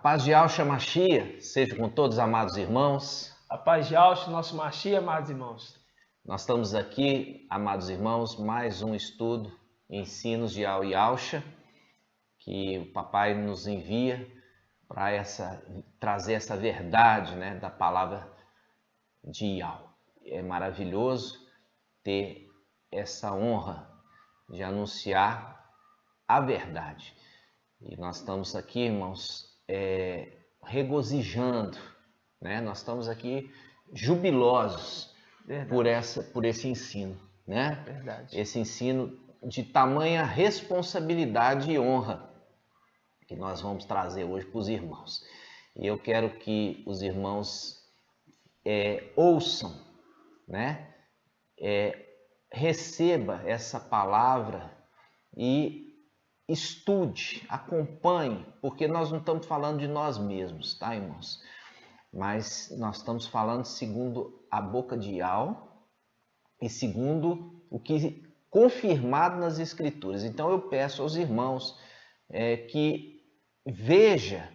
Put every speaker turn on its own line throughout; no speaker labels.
paz de Yahshua Mashiach seja com todos, amados irmãos.
A paz de Yahshua, nosso Mashiach, amados irmãos.
Nós estamos aqui, amados irmãos, mais um estudo, ensinos de Yahshua, que o papai nos envia para trazer essa verdade, né, da palavra de Yahweh. É maravilhoso ter essa honra de anunciar a verdade. E nós estamos aqui, irmãos, regozijando, né? Nós estamos aqui jubilosos por esse ensino, né?
Verdade.
Esse ensino de tamanha responsabilidade e honra que nós vamos trazer hoje para os irmãos. E eu quero que os irmãos ouçam, né? Receba essa palavra e estude, acompanhe, porque nós não estamos falando de nós mesmos, tá, irmãos? Mas nós estamos falando segundo a boca de Yahweh e segundo o que confirmado nas Escrituras. Então eu peço aos irmãos que veja,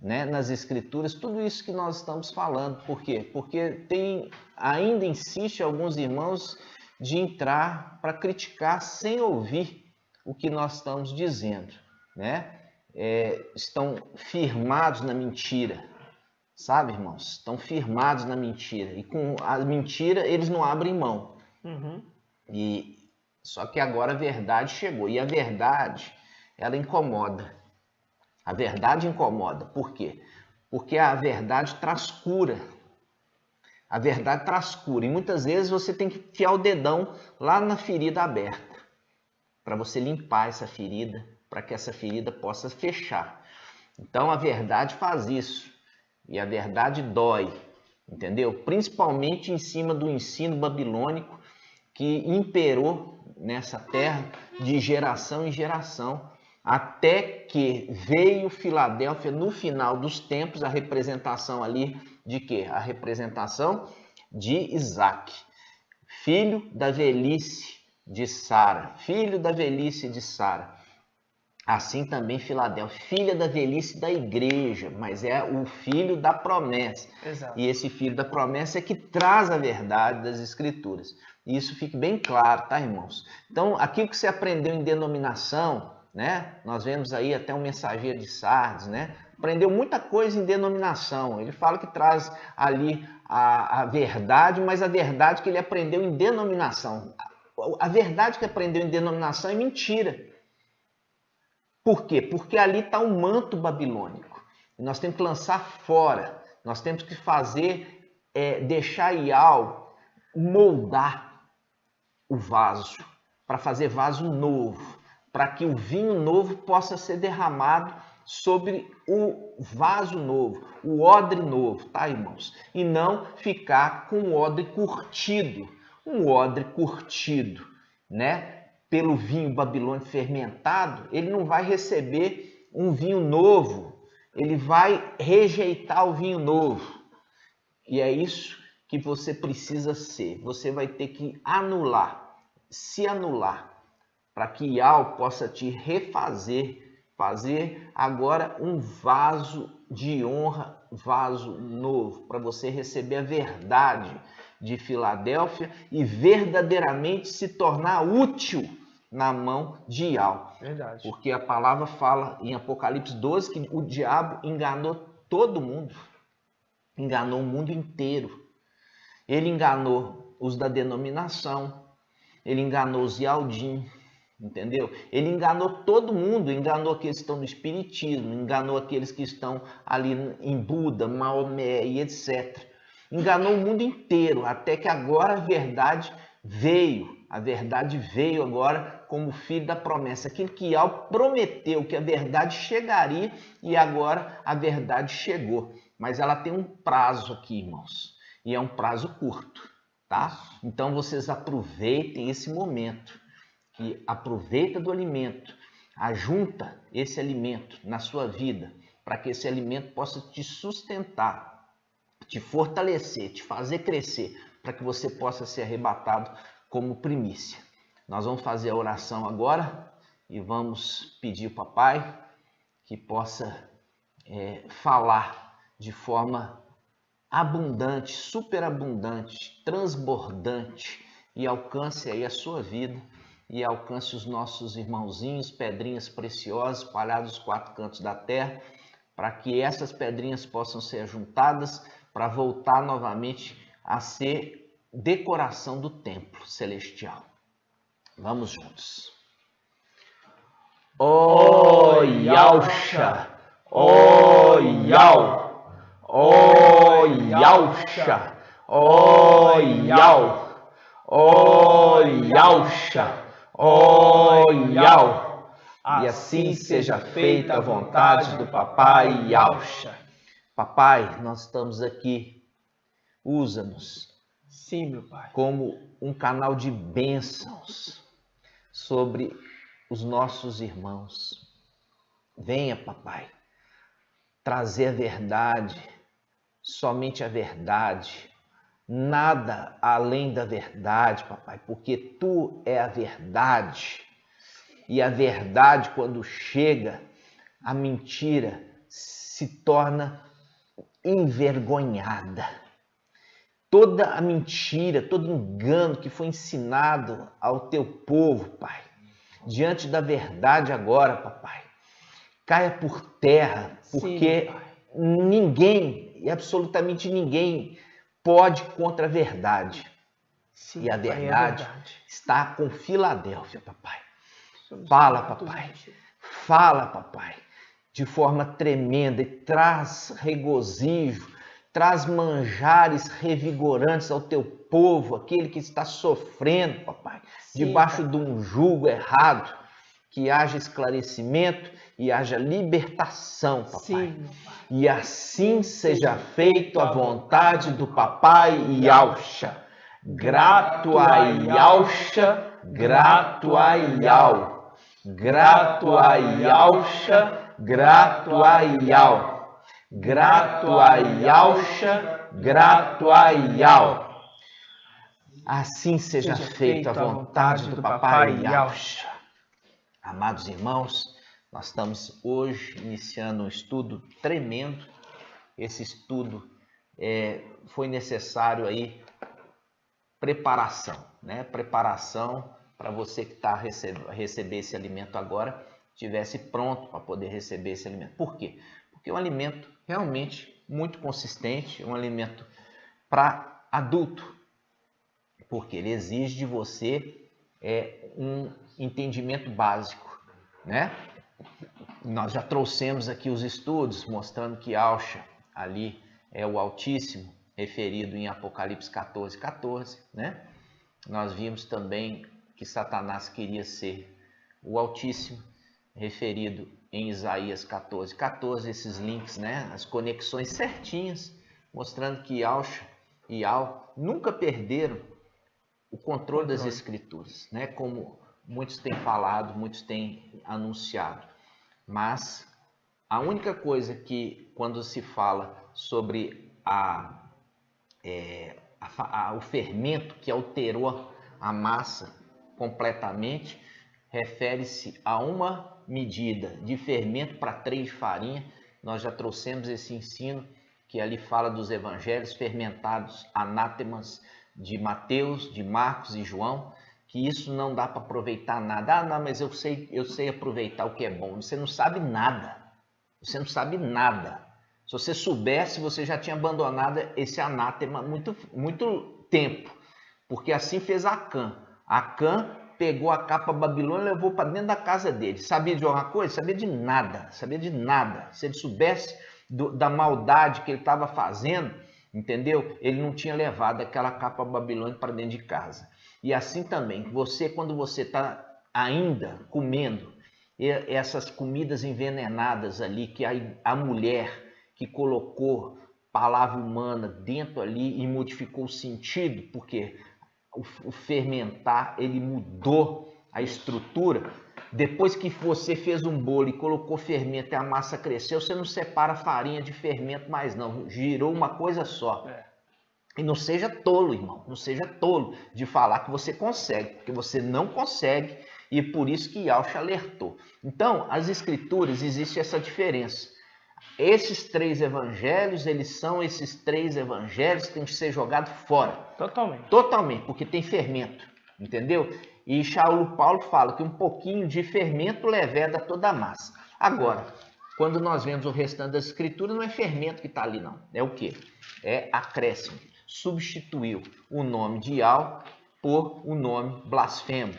né, nas Escrituras tudo isso que nós estamos falando. Por quê? Porque ainda insiste alguns irmãos de entrar para criticar sem ouvir o que nós estamos dizendo, né? Estão firmados na mentira, sabe, irmãos? Estão firmados na mentira e com a mentira eles não abrem mão. Só que agora a verdade chegou e a verdade, ela incomoda. A verdade incomoda. Por quê? Porque a verdade traz cura. A verdade traz cura. E muitas vezes você tem que enfiar o dedão lá na ferida aberta para você limpar essa ferida, para que essa ferida possa fechar. Então a verdade faz isso. E a verdade dói, entendeu? Principalmente em cima do ensino babilônico que imperou nessa terra de geração em geração, até que veio Filadélfia no final dos tempos, a representação ali de quê? A representação de Isaac, filho da velhice de Sara, filho da velhice de Sara. Assim também Filadélfia, filha da velhice da igreja, mas é o filho da promessa.
Exato.
E esse filho da promessa é que traz a verdade das Escrituras. E isso fique bem claro, tá, irmãos? Então, aquilo que você aprendeu em denominação, né? Nós vemos aí até um mensageiro de Sardes, né? Aprendeu muita coisa em denominação. Ele fala que traz ali a verdade, mas a verdade que ele aprendeu em denominação. A verdade que aprendeu em denominação é mentira. Por quê? Porque ali está um manto babilônico. E nós temos que lançar fora. Nós temos que fazer, deixar Yahweh moldar o vaso, para fazer vaso novo, para que o vinho novo possa ser derramado sobre o vaso novo, o odre novo, tá, irmãos? E não ficar com o odre curtido. Um odre curtido, né? Pelo vinho babilônico fermentado, ele não vai receber um vinho novo, ele vai rejeitar o vinho novo. E é isso que você precisa ser. Você vai ter que se anular, para que Yahweh possa te refazer, fazer agora um vaso de honra, vaso novo, para você receber a verdade de Filadélfia e verdadeiramente se tornar útil na mão de Yahweh.
Verdade.
Porque a palavra fala em Apocalipse 12 que o diabo enganou todo mundo, enganou o mundo inteiro. Ele enganou os da denominação, ele enganou os Yaldim, entendeu? Ele enganou todo mundo, enganou aqueles que estão no espiritismo, enganou aqueles que estão ali em Buda, Maomé e etc. Enganou o mundo inteiro, até que agora a verdade veio agora como filho da promessa. Aquilo que Yahweh prometeu, que a verdade chegaria, e agora a verdade chegou. Mas ela tem um prazo aqui, irmãos, e é um prazo curto, tá? Então vocês aproveitem esse momento, que aproveita do alimento, ajunta esse alimento na sua vida, para que esse alimento possa te sustentar, te fortalecer, te fazer crescer, para que você possa ser arrebatado como primícia. Nós vamos fazer a oração agora e vamos pedir ao papai que possa falar de forma abundante, superabundante, transbordante e alcance aí a sua vida e alcance os nossos irmãozinhos, pedrinhas preciosas espalhados nos 4 cantos da terra, para que essas pedrinhas possam ser juntadas para voltar novamente a ser decoração do templo celestial. Vamos juntos. Ó Yahusha, ó Yau, ó Yahusha, ó Yau, ó Yahusha, ó Yau. E assim seja feita a vontade do Papai Yahusha. Papai, nós estamos aqui, usa-nos.
Sim, meu Pai.
Como um canal de bênçãos sobre os nossos irmãos. Venha, Papai, trazer a verdade, somente a verdade, nada além da verdade, Papai, porque Tu é a verdade. E a verdade, quando chega, a mentira se torna envergonhada. Toda a mentira, todo engano que foi ensinado ao Teu povo, Pai, diante da verdade agora, Papai, caia por terra, porque ninguém, e absolutamente ninguém, pode contra a verdade. Sim, e a verdade está com Filadélfia, Papai. Fala, Papai. Fala, Papai, de forma tremenda e traz regozijo, traz manjares revigorantes ao Teu povo, aquele que está sofrendo, Papai, debaixo de um jugo errado, que haja esclarecimento e haja libertação, Papai. Sim, e assim seja feito a vontade do Papai Yahusha. Grato a Yahusha, grato a Yau. Grato a Yahusha, grato a Yau. Grato a Yahusha, grato a Yau. Assim seja feita a vontade do Papai Yahusha. Amados irmãos, nós estamos hoje iniciando um estudo tremendo. Esse estudo foi necessário aí preparação, né? Preparação para você que está a receber esse alimento agora, estivesse pronto para poder receber esse alimento. Por quê? Porque é um alimento realmente muito consistente, um alimento para adulto, porque ele exige de você um entendimento básico, né? Nós já trouxemos aqui os estudos mostrando que Yahusha ali é o Altíssimo, referido em Apocalipse 14:14, né? Nós vimos também que Satanás queria ser o Altíssimo, referido em Isaías 14:14, esses links, né? As conexões certinhas, mostrando que Yahusha e Yau nunca perderam o controle das Escrituras, né? Como muitos têm falado, muitos têm anunciado. Mas a única coisa que, quando se fala sobre o fermento que alterou a massa completamente, refere-se a uma medida de fermento para 3 de farinha. Nós já trouxemos esse ensino, que ali fala dos evangelhos fermentados, anátemas de Mateus, de Marcos e João, que isso não dá para aproveitar nada. Ah, não, mas eu sei aproveitar o que é bom. Você não sabe nada. Você não sabe nada. Se você soubesse, você já tinha abandonado esse anátema muito tempo. Porque assim fez Acã. Acã pegou a capa Babilônia e levou para dentro da casa dele. Sabia de alguma coisa? Sabia de nada. Sabia de nada. Se ele soubesse da maldade que ele estava fazendo, entendeu? Ele não tinha levado aquela capa Babilônia para dentro de casa. E assim também, quando você está ainda comendo essas comidas envenenadas ali, que a mulher que colocou palavra humana dentro ali e modificou o sentido, porque o fermentar, ele mudou a estrutura. Depois que você fez um bolo e colocou fermento e a massa cresceu, você não separa farinha de fermento mais não, girou uma coisa só. E não seja tolo, irmão, não seja tolo de falar que você consegue, porque você não consegue, e por isso que Yahusha alertou. Então, as escrituras, existe essa diferença. Esses 3 evangelhos, eles são esses 3 evangelhos que têm que ser jogados fora.
Totalmente.
Totalmente, porque tem fermento, entendeu? E Paulo fala que um pouquinho de fermento leveda toda a massa. Agora, quando nós vemos o restante das escrituras, não é fermento que está ali, não. É o quê? É acréscimo. Substituiu o nome de Yahweh por o nome blasfemo.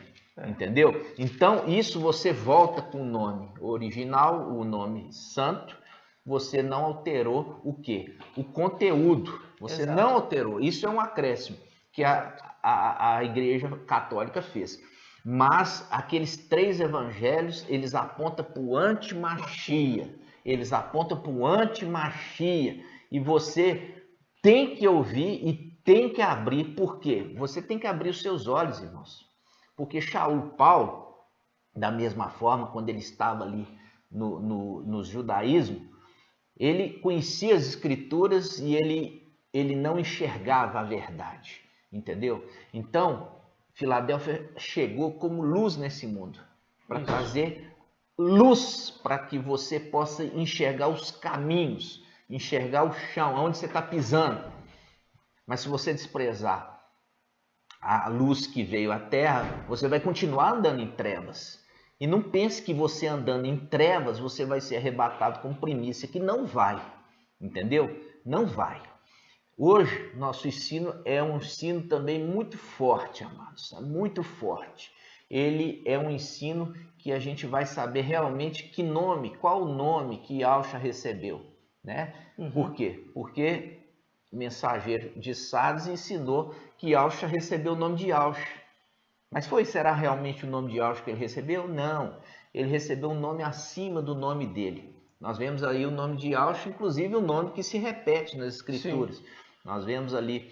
Entendeu? Então, isso você volta com o nome original, o nome santo. Você não alterou o quê? O conteúdo. Você
Exato.
não alterou. Isso é um acréscimo que a Igreja Católica fez. Mas aqueles 3 evangelhos, eles apontam para o anti-Machia. Eles apontam para o anti-Machia. E você tem que ouvir e tem que abrir. Por quê? Você tem que abrir os seus olhos, irmãos. Porque Paulo, da mesma forma, quando ele estava ali no judaísmo, ele conhecia as escrituras e ele não enxergava a verdade, entendeu? Então, Filadélfia chegou como luz nesse mundo, para trazer luz para que você possa enxergar os caminhos, enxergar o chão, onde você está pisando. Mas se você desprezar a luz que veio à terra, você vai continuar andando em trevas. E não pense que você andando em trevas, você vai ser arrebatado com primícia, que não vai, entendeu? Não vai. Hoje, nosso ensino é um ensino também muito forte, amados, muito forte. Ele é um ensino que a gente vai saber realmente que nome, qual o nome que Yahushua recebeu, né? Por quê? Porque o mensageiro de Sardes ensinou que Yahushua recebeu o nome de Yahushua. Mas será realmente o nome de Yahushua que ele recebeu? Não. Ele recebeu um nome acima do nome dele. Nós vemos aí o nome de Yahushua, inclusive o nome que se repete nas escrituras. Sim. Nós vemos ali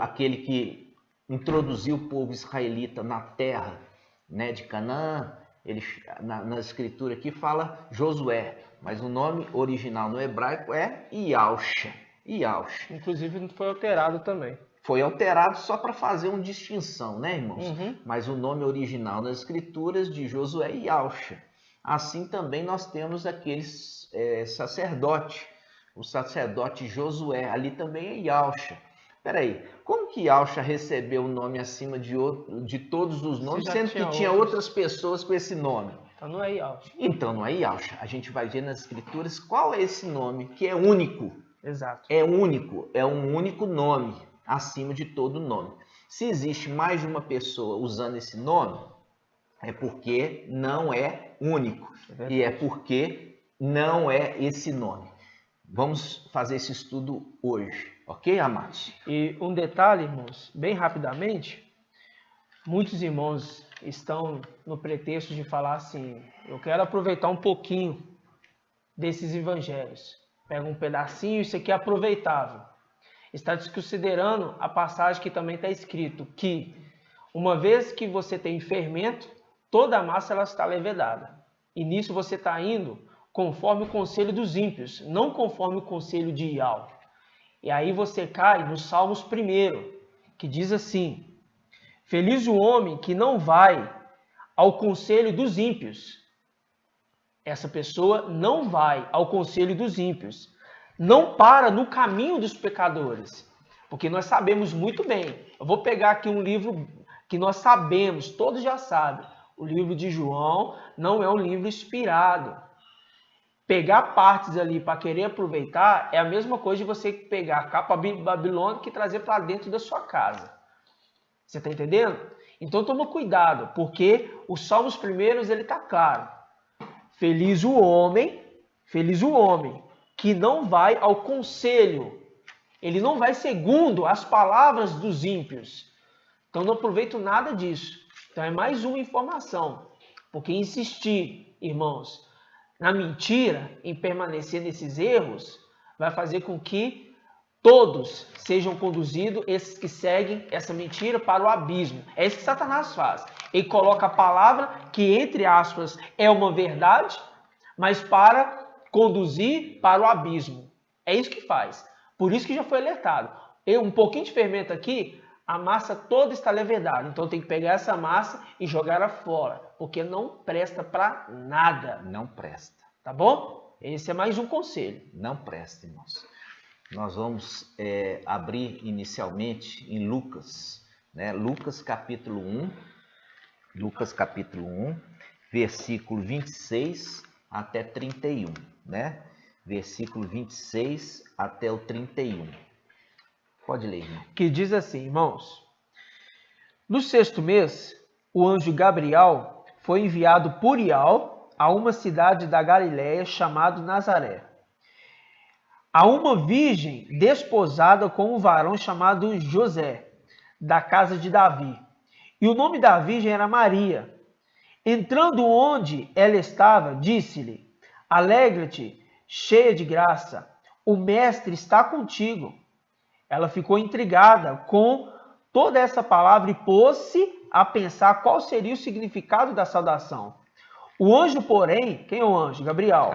aquele que introduziu o povo israelita na terra, né, de Canaã. Ele, na escritura aqui fala Josué, mas o nome original no hebraico é Yahushua. Yahushua.
Inclusive não foi alterado também.
Foi alterado só para fazer uma distinção, né, irmãos? Mas o nome original nas escrituras de Josué é Yahushua. Assim também nós temos aqueles sacerdote, o sacerdote Josué, ali também é Yahushua. Peraí, como que Yahushua recebeu o nome acima de todos os nomes, sendo que tinha outras pessoas com esse nome?
Então não é Yahushua.
Então não é Yahushua. A gente vai ver nas escrituras qual é esse nome que é único.
Exato.
É único, é um único nome acima de todo nome. Se existe mais de uma pessoa usando esse nome, é porque não é único. E é porque não é esse nome. Vamos fazer esse estudo hoje, ok, amados?
E um detalhe, irmãos, bem rapidamente, muitos irmãos estão no pretexto de falar assim, eu quero aproveitar um pouquinho desses evangelhos. Pega um pedacinho, isso aqui é aproveitável. Está desconsiderando a passagem que também está escrito que, uma vez que você tem fermento, toda a massa ela está levedada. E nisso você está indo conforme o conselho dos ímpios, não conforme o conselho de Yahweh. E aí você cai no Salmos 1, que diz assim, feliz o homem que não vai ao conselho dos ímpios. Essa pessoa não vai ao conselho dos ímpios. Não para no caminho dos pecadores. Porque nós sabemos muito bem. Eu vou pegar aqui um livro que nós sabemos, todos já sabem. O livro de João não é um livro inspirado. Pegar partes ali para querer aproveitar é a mesma coisa de você pegar a capa babilônica e trazer para dentro da sua casa. Você está entendendo? Então toma cuidado, porque os Salmos primeiros ele está claro. Feliz o homem que não vai ao conselho. Ele não vai segundo as palavras dos ímpios. Então não aproveito nada disso. Então é mais uma informação. Porque insistir, irmãos, na mentira, em permanecer nesses erros, vai fazer com que todos sejam conduzidos, esses que seguem essa mentira, para o abismo. É isso que Satanás faz. Ele coloca a palavra, que entre aspas é uma verdade, mas para conduzir para o abismo. É isso que faz. Por isso que já foi alertado. Um pouquinho de fermento aqui, a massa toda está levedada. Então tem que pegar essa massa e jogar ela fora. Porque não presta para nada.
Não presta.
Tá bom? Esse é mais um conselho.
Não presta, irmãos. Nós vamos abrir inicialmente em Lucas, né? Lucas capítulo 1, versículo 26 até 31, né? Versículo 26 até o 31. Pode ler, irmão.
Que diz assim, irmãos: no 6º mês, o anjo Gabriel foi enviado por Ial a uma cidade da Galiléia chamada Nazaré, a uma virgem desposada com um varão chamado José, da casa de Davi. E o nome da virgem era Maria. Entrando onde ela estava, disse-lhe: alegra-te, cheia de graça, o mestre está contigo. Ela ficou intrigada com toda essa palavra e pôs-se a pensar qual seria o significado da saudação. O anjo, porém, quem é o anjo? Gabriel.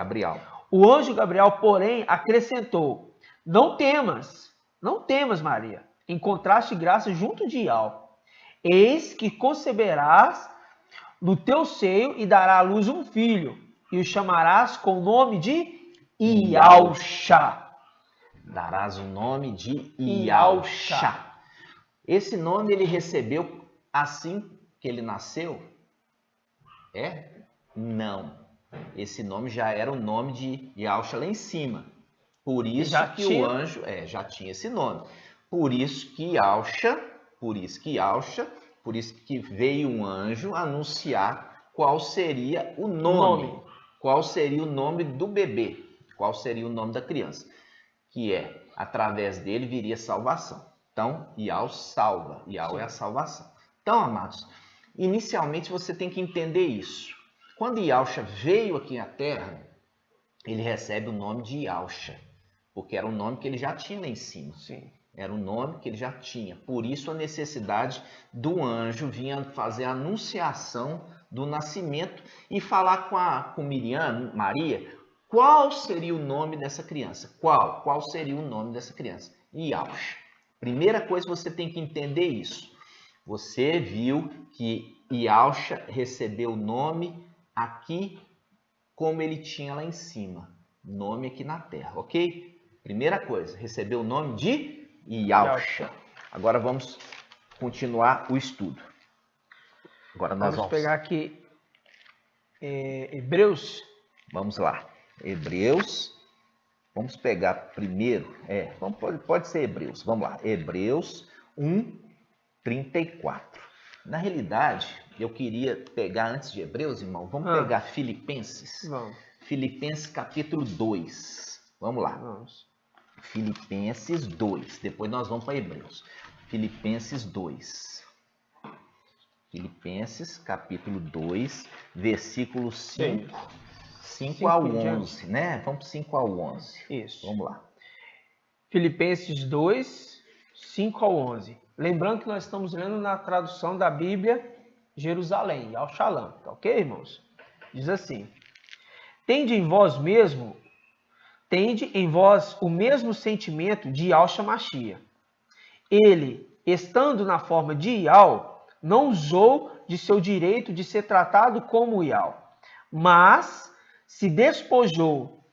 O anjo Gabriel, porém, acrescentou: não temas, Maria, encontraste graça junto de Ial. Eis que conceberás no teu seio e dará à luz um filho, e o chamarás com o nome de Ialxa.
Darás o nome de Ialxa. Esse nome ele recebeu assim que ele nasceu? Não. Esse nome já era o nome de Ialxa lá em cima. Por isso o anjo já tinha esse nome. Por isso que veio um anjo anunciar qual seria o nome. Qual seria o nome do bebê? Qual seria o nome da criança? Que através dele viria salvação. Então, Ial salva. Ial é a salvação. Então, amados, inicialmente você tem que entender isso. Quando Ialxa veio aqui à Terra, ele recebe o nome de Ialxa, porque era um nome que ele já tinha lá em cima.
Sim.
Era um nome que ele já tinha. Por isso a necessidade do anjo vir fazer a anunciação do nascimento e falar com Miriam, Maria, qual seria o nome dessa criança? Qual seria o nome dessa criança? Ialxa. Primeira coisa, você tem que entender isso. Você viu que Ialxa recebeu o nome aqui como ele tinha lá em cima. Nome aqui na terra, ok? Primeira coisa, recebeu o nome de Ialxa. Agora vamos continuar o estudo. Agora nós vamos
pegar aqui Hebreus.
Vamos lá. Hebreus. Vamos pegar primeiro. Pode ser Hebreus. Vamos lá. Hebreus 1:34. Na realidade, eu queria pegar antes de Hebreus, irmão. Vamos pegar Filipenses.
Vamos.
Filipenses capítulo 2. Vamos lá.
Vamos.
Filipenses 2. Depois nós vamos para Hebreus. Filipenses 2. Filipenses capítulo 2, versículo 5 ao 11, né? Vamos 5 ao 11.
Isso.
Vamos lá.
Filipenses 2, 5 ao 11. Lembrando que nós estamos lendo na tradução da Bíblia Jerusalém, Al-Shalom, tá ok, irmãos? Diz assim: Tende em vós o mesmo sentimento de Yahshua Mashiach. Ele, estando na forma de Ial, não usou de seu direito de ser tratado como Ial, mas se despojou,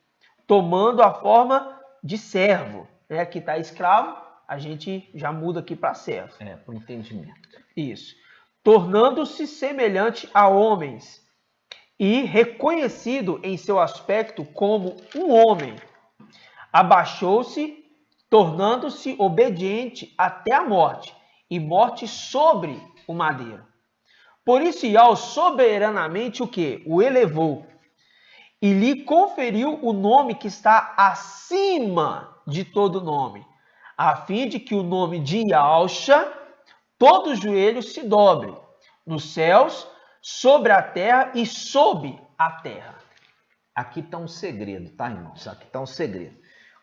tomando a forma de servo. Aqui está escravo, a gente já muda aqui para servo.
Para o entendimento.
Isso. Tornando-se semelhante a homens e reconhecido em seu aspecto como um homem, abaixou-se, tornando-se obediente até a morte, e morte sobre o madeiro. Por isso, Ial soberanamente o quê? O elevou e lhe conferiu o nome que está acima de todo nome, a fim de que o nome de Yahshua todo o joelho se dobre, nos céus, sobre a terra e sob a terra.
Aqui está um segredo, tá, irmãos? Aqui está um segredo.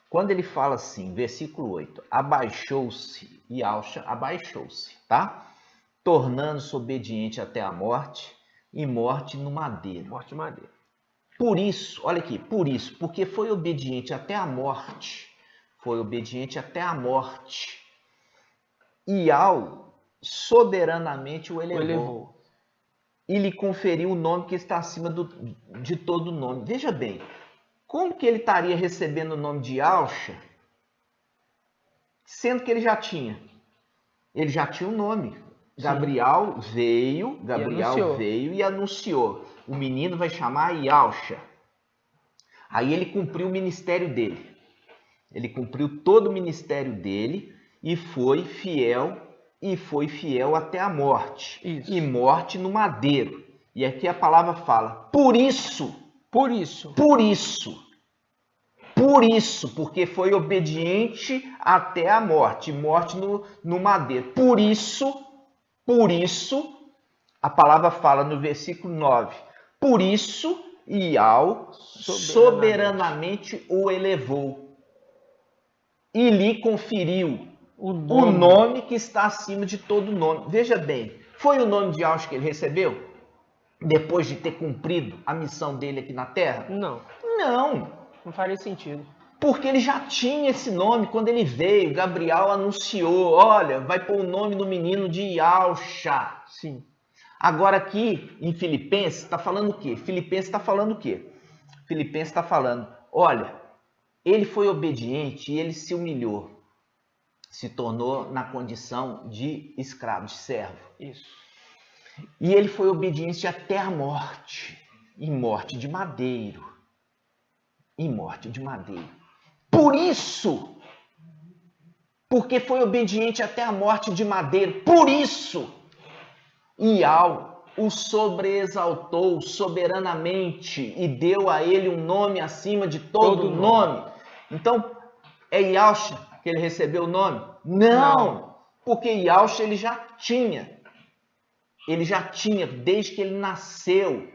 Quando ele fala assim, versículo 8, abaixou-se, Yahshua abaixou-se, tá? Tornando-se obediente até a morte e morte no madeiro.
Morte no madeiro.
Por isso, olha aqui, porque foi obediente até a morte. Foi obediente até a morte. Ial soberanamente o elevou. E lhe conferiu o nome que está acima de todo nome. Veja bem, Como que ele estaria recebendo o nome de Yahshua, sendo que ele já tinha? Ele já tinha um nome. Gabriel veio e anunciou. O menino vai chamar Yahshua. Aí ele cumpriu o ministério dele. Ele cumpriu todo o ministério dele e foi fiel até a morte.
Isso.
E morte no madeiro. E aqui a palavra fala, por isso, porque foi obediente até a morte, morte no madeiro. Por isso, a palavra fala no versículo 9, por isso, Iau soberanamente o elevou e lhe conferiu o nome que está acima de todo nome. Veja bem, foi o nome de Yahshua que ele recebeu? Depois de ter cumprido a missão dele aqui na Terra?
Não.
Não
faria sentido.
Porque ele já tinha esse nome quando ele veio. Gabriel anunciou, olha, vai pôr o nome do menino de Yahshua.
Sim.
Agora aqui em Filipenses está falando o quê? Filipenses está falando, olha, ele foi obediente e ele se humilhou. Se tornou na condição de escravo, de servo.
Isso.
E ele foi obediente até a morte. E morte de madeiro. Por isso, porque foi obediente até a morte de madeiro, por isso, Iau o sobreexaltou soberanamente e deu a ele um nome acima de todo nome. Então, é Yahshua que ele recebeu o nome? Não, porque Yahshua ele já tinha. Desde que ele nasceu.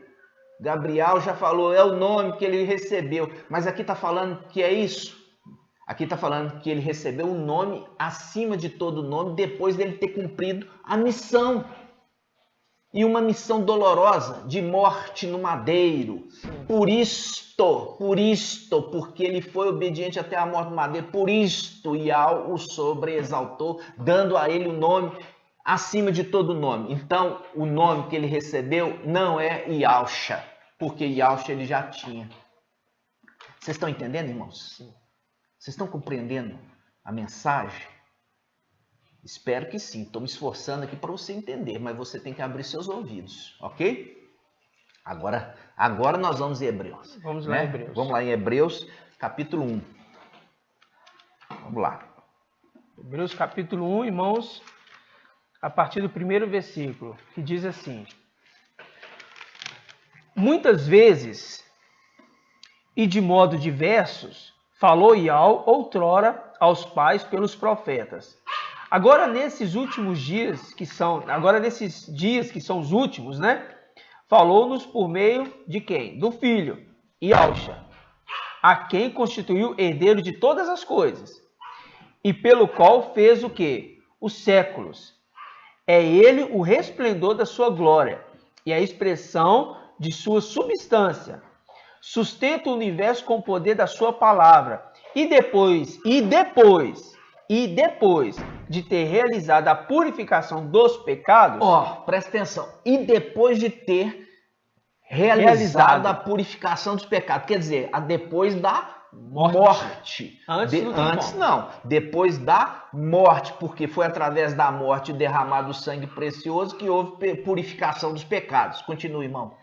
Gabriel já falou, é o nome que ele recebeu. Mas aqui está falando que é isso. Aqui está falando que ele recebeu um nome acima de todo nome depois dele ter cumprido a missão. E uma missão dolorosa de morte no madeiro. Por isto, porque ele foi obediente até a morte no madeiro. Por isto, Iau o sobreexaltou, dando a ele o nome acima de todo nome. Então, o nome que ele recebeu não é Yahshua, porque Yahshua ele já tinha. Vocês estão entendendo, irmãos?
Sim.
Vocês estão compreendendo a mensagem? Espero que sim. Estou me esforçando aqui para você entender, mas você tem que abrir seus ouvidos, ok? Agora nós vamos em Hebreus.
Vamos lá, Hebreus.
Vamos lá em Hebreus, capítulo 1. Vamos lá.
Hebreus, capítulo 1, irmãos, a partir do primeiro versículo, que diz assim: muitas vezes e de modo diversos falou Iau outrora aos pais pelos profetas. Agora nesses dias que são os últimos, né? Falou-nos por meio de quem? Do Filho, Yahshua, a quem constituiu herdeiro de todas as coisas, e pelo qual fez o quê? Os séculos. É ele o resplendor da sua glória e a expressão de sua substância. Sustenta o universo com o poder da sua palavra. E depois de ter realizado a purificação dos pecados...
presta atenção. E depois de ter realizado a purificação dos pecados. Quer dizer, depois da morte. Depois da morte, porque foi através da morte derramado o sangue precioso que houve purificação dos pecados. Continue, irmão.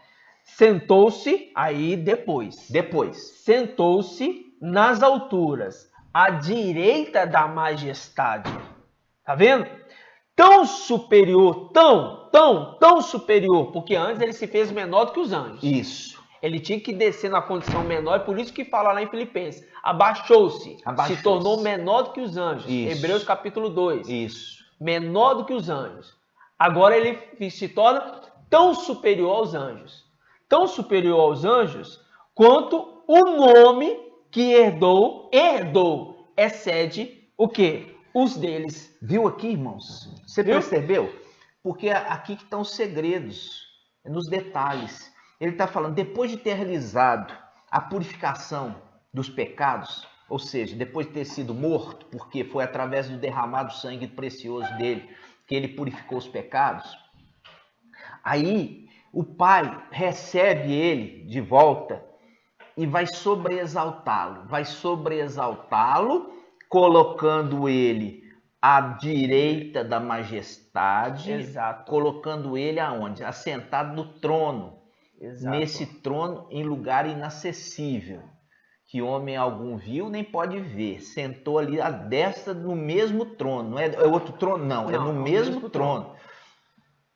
Sentou-se nas alturas, à direita da majestade. Tá vendo? Tão superior, tão superior, porque antes ele se fez menor do que os anjos.
Isso.
Ele tinha que descer na condição menor, e por isso que fala lá em Filipenses, abaixou-se, se tornou menor do que os anjos.
Isso.
Hebreus capítulo 2.
Isso.
Menor do que os anjos. Agora ele se torna tão superior aos anjos. Tão superior aos anjos, quanto o nome que herdou, excede o quê? Os deles.
Viu aqui, irmãos? Você percebeu? Porque aqui que estão os segredos, nos detalhes. Ele está falando, depois de ter realizado a purificação dos pecados, ou seja, depois de ter sido morto, porque foi através do derramado sangue precioso dele que ele purificou os pecados, aí o Pai recebe ele de volta e vai sobreexaltá-lo. Vai sobreexaltá-lo, colocando ele à direita da majestade.
Exato.
Colocando ele aonde? Assentado no trono.
Exato.
Nesse trono, em lugar inacessível, que homem algum viu nem pode ver. Sentou ali à destra no mesmo trono. Não é outro trono, não. É no mesmo trono.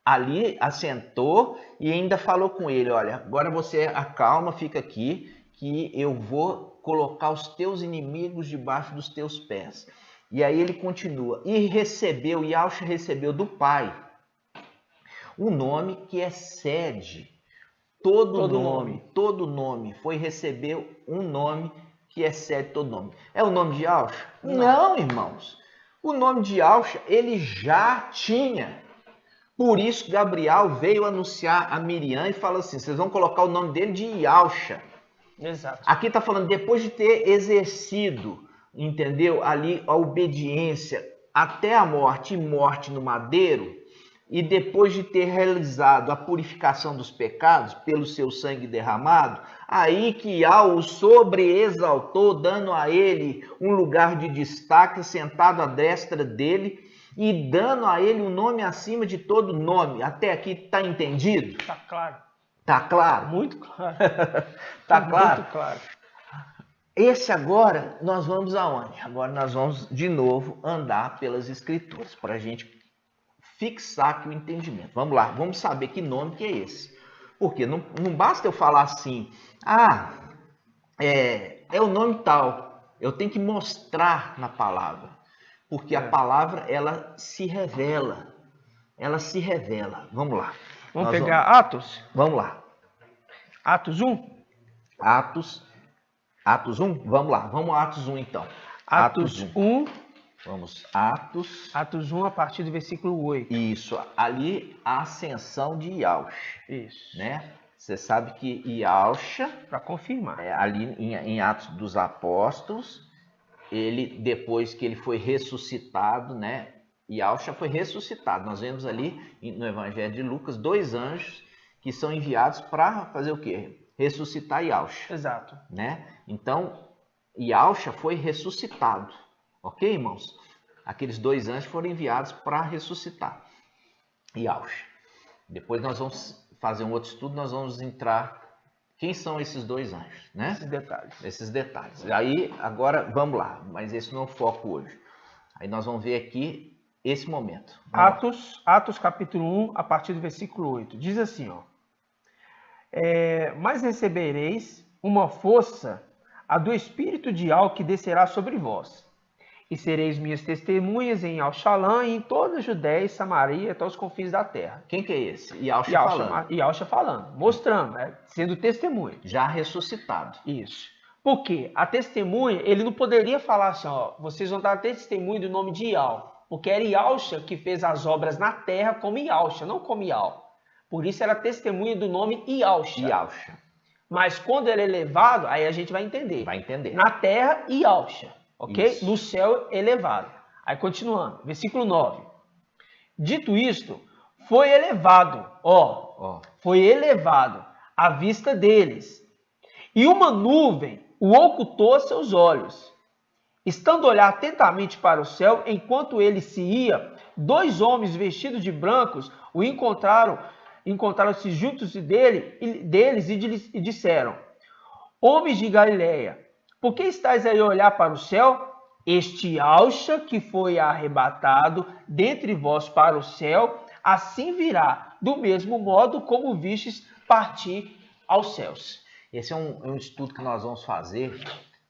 Ali assentou e ainda falou com ele: olha, agora você acalma, fica aqui, que eu vou colocar os teus inimigos debaixo dos teus pés. E aí ele continua: e Yahushua recebeu do Pai o nome que excede todo nome. Foi receber um nome que excede todo nome. É o nome de Yahushua? Não, irmãos. O nome de Yahushua ele já tinha. Por isso Gabriel veio anunciar a Miriam e falou assim: vocês vão colocar o nome dele de Yahushua.
Exato.
Aqui está falando depois de ter exercido, entendeu? Ali a obediência até a morte e morte no madeiro, e depois de ter realizado a purificação dos pecados pelo seu sangue derramado, aí que Yahweh o sobreexaltou, dando a ele um lugar de destaque, sentado à destra dele, e dando a ele um nome acima de todo nome. Até aqui está entendido?
Está claro.
Está claro?
Muito claro.
Está claro?
Muito claro.
Esse agora, nós vamos aonde? Agora nós vamos de novo andar pelas escrituras, para a gente fixar aqui o entendimento. Vamos lá, vamos saber que nome que é esse. Porque não basta eu falar assim, é o nome tal. Eu tenho que mostrar na palavra. Porque a palavra, ela se revela. Ela se revela. Vamos lá.
Vamos pegar Atos?
Vamos lá.
Atos 1?
Atos 1? Vamos lá. Vamos a Atos 1 então.
Atos 1.
Vamos, Atos
1 a partir do versículo 8.
Isso, ali a ascensão de Yahushua.
Isso.
Né? Você sabe que Yahushua,
para confirmar,
ali em Atos dos Apóstolos, ele, depois que ele foi ressuscitado, né? Yahushua foi ressuscitado. Nós vemos ali no Evangelho de Lucas 2 anjos que são enviados para fazer o quê? Ressuscitar Yahushua.
Exato.
Né? Então, Yahushua foi ressuscitado. Ok, irmãos? Aqueles 2 anjos foram enviados para ressuscitar Yahushua. Depois nós vamos fazer um outro estudo, nós vamos entrar... Quem são esses 2 anjos, né? Esses detalhes. Aí, agora, vamos lá. Mas esse não é o foco hoje. Aí nós vamos ver aqui esse momento.
Atos capítulo 1, a partir do versículo 8. Diz assim, ó. Mas recebereis uma força, a do Espírito de Yahweh que descerá sobre vós. E sereis minhas testemunhas em Alxalã e em toda a Judéia e Samaria até os confins da terra.
Quem que é esse? Yahushua
falando, mostrando, sendo testemunha.
Já ressuscitado.
Isso. Porque a testemunha, ele não poderia falar assim, ó, vocês vão dar testemunho do nome de Yahweh. Porque era Yahushua que fez as obras na terra como Yahushua, não como Yahweh. Por isso era testemunha do nome Yahushua. Mas quando ele é elevado, aí a gente vai entender.
Vai entender.
Na terra, Yahushua. Ok?
Isso.
No céu elevado. Aí continuando, versículo 9. Dito isto, foi elevado, foi elevado à vista deles. E uma nuvem o ocultou a seus olhos. Estando a olhar atentamente para o céu, enquanto ele se ia, 2 homens vestidos de brancos o encontraram-se juntos deles e disseram: Homens de Galileia, por que estáis aí a olhar para o céu? Este Yahushua que foi arrebatado dentre vós para o céu, assim virá, do mesmo modo como vistes partir aos céus.
Esse é um estudo que nós vamos fazer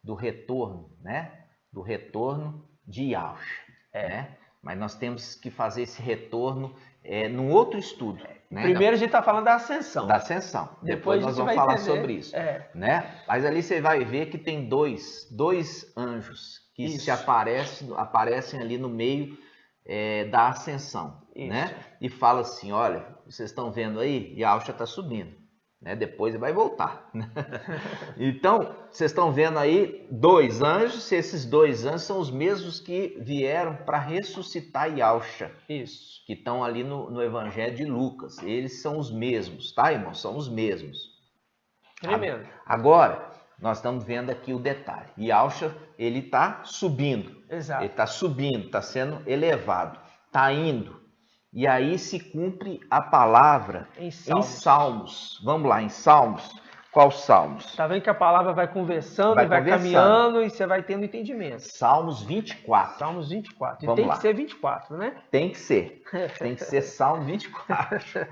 do retorno, né? Do retorno de Yahushua. Né? Mas nós temos que fazer esse retorno num outro estudo. Né?
Primeiro a gente está falando da ascensão.
Da ascensão. Depois nós vamos falar sobre isso. Né? Mas ali você vai ver que tem dois anjos que se aparecem ali no meio da ascensão. Né? E fala assim, olha, vocês estão vendo aí? Yahushua está subindo. Né? Depois ele vai voltar. Então, vocês estão vendo aí 2 anjos. Esses 2 anjos são os mesmos que vieram para ressuscitar Yahushua.
Isso.
Que estão ali no Evangelho de Lucas. Eles são os mesmos, tá, irmão? São os mesmos.
Tremendo.
Agora, Nós estamos vendo aqui o detalhe. Yahshua, ele está subindo.
Exato.
Ele está subindo, está sendo elevado, está indo. E aí se cumpre a palavra em Salmos. Vamos lá, em Salmos. Qual Salmos?
Tá vendo que a palavra vai conversando, vai
conversando.
caminhando e você vai tendo entendimento.
Salmos 24.
Salmos 24. E
Vamos
tem
lá.
que ser 24, né?
Tem que ser. Tem que ser Salmo 24.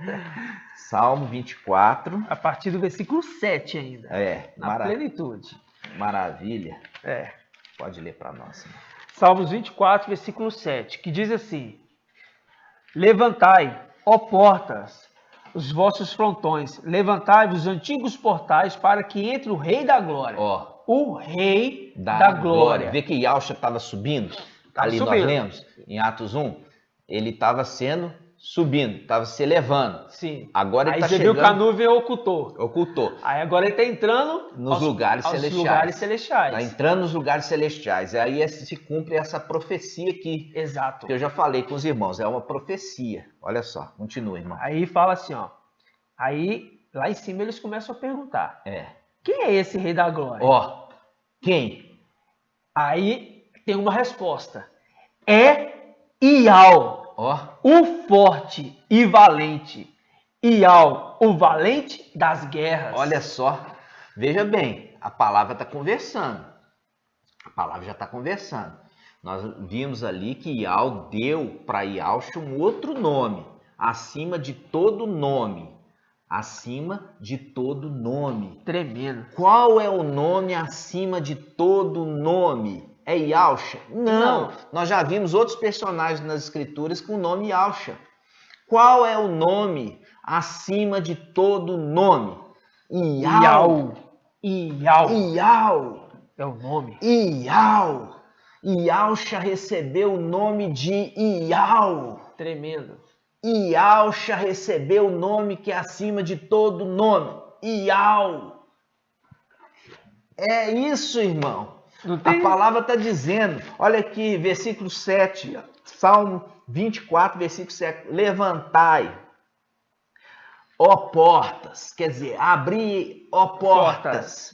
Salmo 24.
A partir do versículo 7 ainda. Na plenitude.
Maravilha. Pode ler para nós.
Salmos 24, versículo 7, que diz assim: Levantai, ó portas, os vossos frontões, levantai-vos os antigos portais, para que entre o Rei da Glória. O Rei da Glória.
Vê que Yahshua estava subindo? Ali subindo. Nós lemos, em Atos 1, ele estava subindo, estava se elevando.
Sim.
Agora ele
aí
está
você
chegando...
viu que a nuvem ocultou.
Aí
agora ele está entrando
nos lugares celestiais. Está entrando nos lugares celestiais. E aí se cumpre essa profecia aqui.
Exato.
Que eu já falei com os irmãos. É uma profecia. Olha só, continua, irmão.
Aí fala assim, ó. Aí, lá em cima, eles começam a perguntar. Quem é esse Rei da Glória?
Quem?
Aí tem uma resposta. É Ial. O forte e valente. Ial, o valente das guerras.
Olha só, veja bem, a palavra está conversando. A palavra já está conversando. Nós vimos ali que Ial deu para Yahshua um outro nome, acima de todo nome. Acima de todo nome.
Tremendo.
Qual é o nome acima de todo nome? É Yahshua? Não. Nós já vimos outros personagens nas escrituras com o nome Yahshua. Qual é o nome acima de todo nome?
Ial.
É
o nome.
Ial. Yahshua recebeu o nome de Ial.
Tremendo.
Yahshua recebeu o nome que é acima de todo nome. Ial. É isso, irmão. A palavra está dizendo, olha aqui, versículo 7, Salmo 24, versículo 7. Levantai, ó portas, quer dizer, abri, ó portas.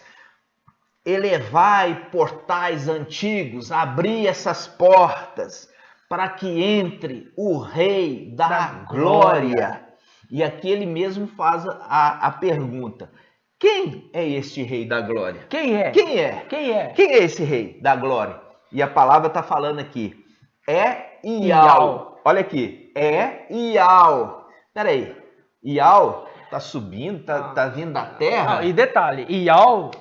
Elevai portais antigos, abri essas portas, para que entre o Rei da Glória. E aqui ele mesmo faz a pergunta. Quem é este Rei da Glória?
Quem é?
Quem é esse Rei da Glória? E a palavra está falando aqui. É Ial. Olha aqui. É Ial. Peraí. Ial está subindo, tá vindo da terra?
E detalhe. Ial.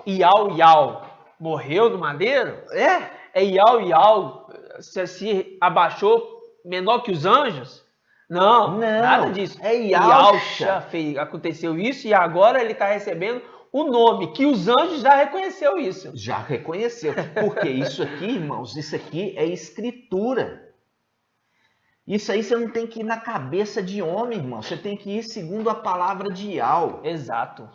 Morreu no madeiro? É Ial. Se abaixou menor que os anjos? Não, nada disso.
É Yahshua.
Aconteceu isso e agora ele está recebendo o nome, que os anjos já reconheceu isso.
Já reconheceu. Porque isso aqui, irmãos, isso aqui é escritura. Isso aí você não tem que ir na cabeça de homem, irmão. Você tem que ir segundo a palavra de Yahweh.
Exato.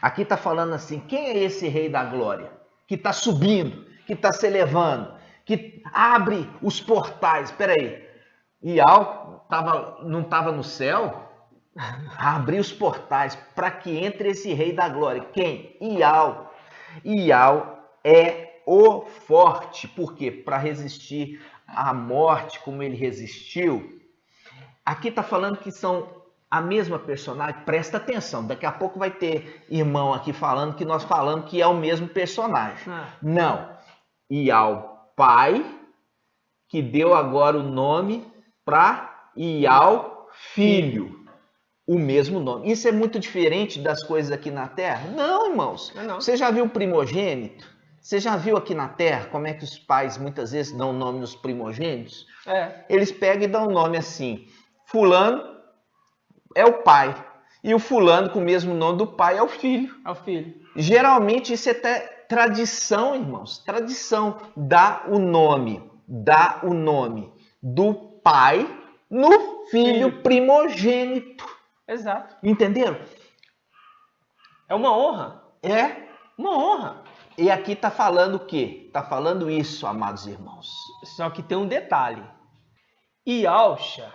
Aqui está falando assim, quem é esse Rei da Glória? Que está subindo, que está se elevando, que abre os portais. Espera aí. Yahweh não estava no céu? Abrir os portais para que entre esse Rei da Glória. Quem? Ial. Ial é o forte. Por quê? Para resistir à morte como ele resistiu. Aqui está falando que são a mesma personagem. Presta atenção. Daqui a pouco vai ter irmão aqui falando que nós falamos que é o mesmo personagem. Não. Ial, pai, que deu agora o nome para Ial, filho. O mesmo nome. Isso é muito diferente das coisas aqui na Terra? Não, irmãos.
Não.
Você já viu o primogênito? Você já viu aqui na Terra como é que os pais muitas vezes dão nome nos primogênitos? Eles pegam e dão nome assim. Fulano é o pai. E o fulano com o mesmo nome do pai é o filho. Geralmente isso é até tradição, irmãos. Tradição. Dá o nome do pai no filho primogênito.
Exato.
Entenderam?
É uma honra.
É uma honra. E aqui está falando o quê? Está falando isso, amados irmãos.
Só que tem um detalhe. Yahshua,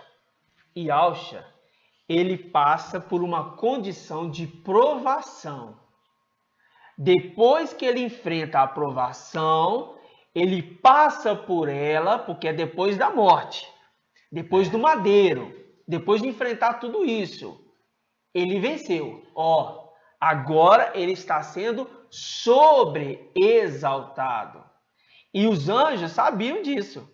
ele passa por uma condição de provação. Depois que ele enfrenta a provação, ele passa por ela, porque é depois da morte, depois do madeiro, depois de enfrentar tudo isso, ele venceu. Ó, agora ele está sendo sobreexaltado. E os anjos sabiam disso.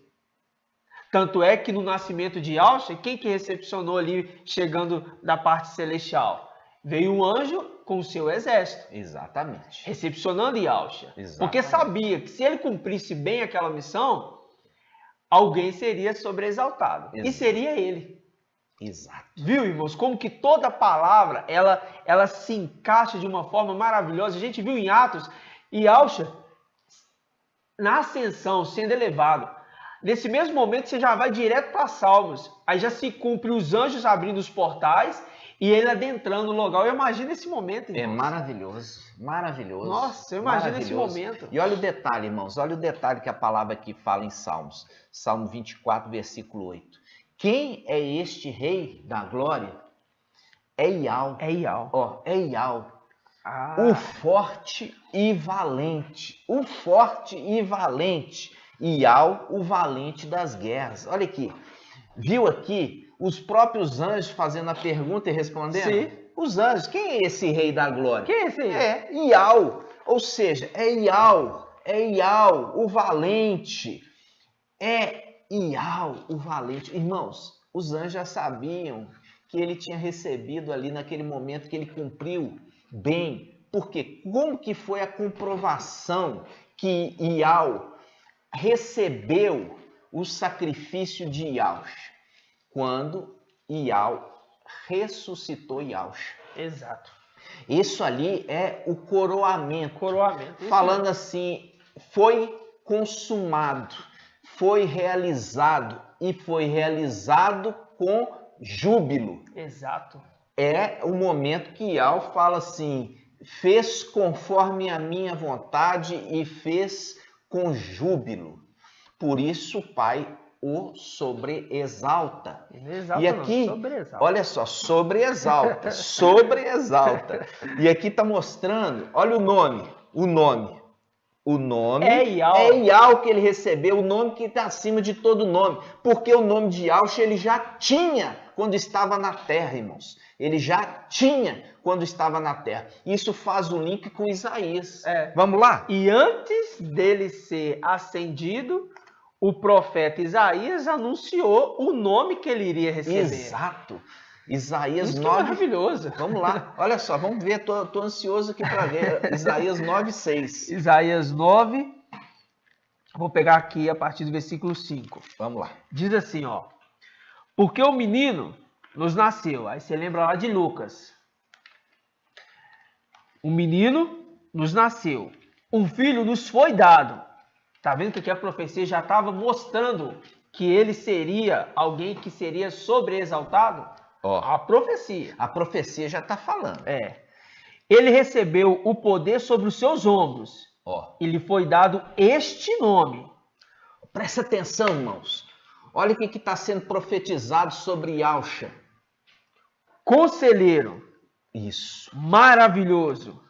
Tanto é que no nascimento de Yahshua, quem que recepcionou ali, chegando da parte celestial? Veio um anjo com o seu exército.
Exatamente.
Recepcionando Yahshua.
Exatamente.
Porque sabia que se ele cumprisse bem aquela missão, alguém seria sobreexaltado.
Exato.
E seria ele.
Exato.
Viu, irmãos? Como que toda palavra, ela se encaixa de uma forma maravilhosa. A gente viu em Atos, Yahshua, na ascensão, sendo elevado. Nesse mesmo momento, você já vai direto para Salmos. Aí já se cumpre os anjos abrindo os portais e ele adentrando no lugar. Eu imagino esse momento, irmãos.
É maravilhoso, maravilhoso.
Nossa, eu imagino esse momento.
E olha o detalhe, irmãos, olha o detalhe que a palavra aqui fala em Salmos. Salmo 24, versículo 8. Quem é este rei da glória? É Iau.
É Iau.
Ó, é Iau. O forte e valente. O forte e valente. Iau, o valente das guerras. Olha aqui. Viu aqui os próprios anjos fazendo a pergunta e respondendo?
Sim.
Os anjos. Quem é esse rei da glória?
Quem é esse rei?
É Iau. Ou seja, é Iau, o valente. É Iau, o valente. Irmãos, os anjos já sabiam que ele tinha recebido ali naquele momento que ele cumpriu bem. Porque como que foi a comprovação que Iau recebeu o sacrifício de Yahshua? Quando Iau ressuscitou Yahshua.
Exato.
Isso ali é o coroamento.
Coroamento.
Falando assim, foi consumado, foi realizado e foi realizado com júbilo.
Exato.
É o momento que Iau fala assim, fez conforme a minha vontade e fez com júbilo. Por isso o Pai o sobreexalta. E aqui, olha só, sobreexalta, sobreexalta. E aqui está mostrando, olha o nome. É Iau que ele recebeu, o nome que está acima de todo nome. Porque o nome de Yahshua ele já tinha quando estava na terra, irmãos. Ele já tinha quando estava na terra. Isso faz um link com Isaías. Vamos lá?
E antes dele ser ascendido, o profeta Isaías anunciou o nome que ele iria receber.
Exato. Isaías
Isso
9.
É maravilhoso.
Vamos lá. Olha só, vamos ver. Tô ansioso aqui para ver. Isaías 9:6.
Isaías 9. Vou pegar aqui a partir do versículo 5.
Vamos lá.
Diz assim, ó. Porque o menino nos nasceu. Aí você lembra lá de Lucas. O menino nos nasceu. Um filho nos foi dado. Tá vendo que aqui a profecia já estava mostrando que ele seria alguém que seria sobreexaltado?
Ó,
a profecia.
A profecia já está falando.
Ele recebeu o poder sobre os seus ombros. E lhe foi dado este nome.
Presta atenção, irmãos. Olha o que está sendo profetizado sobre Yahshua.
Conselheiro.
Isso.
Maravilhoso.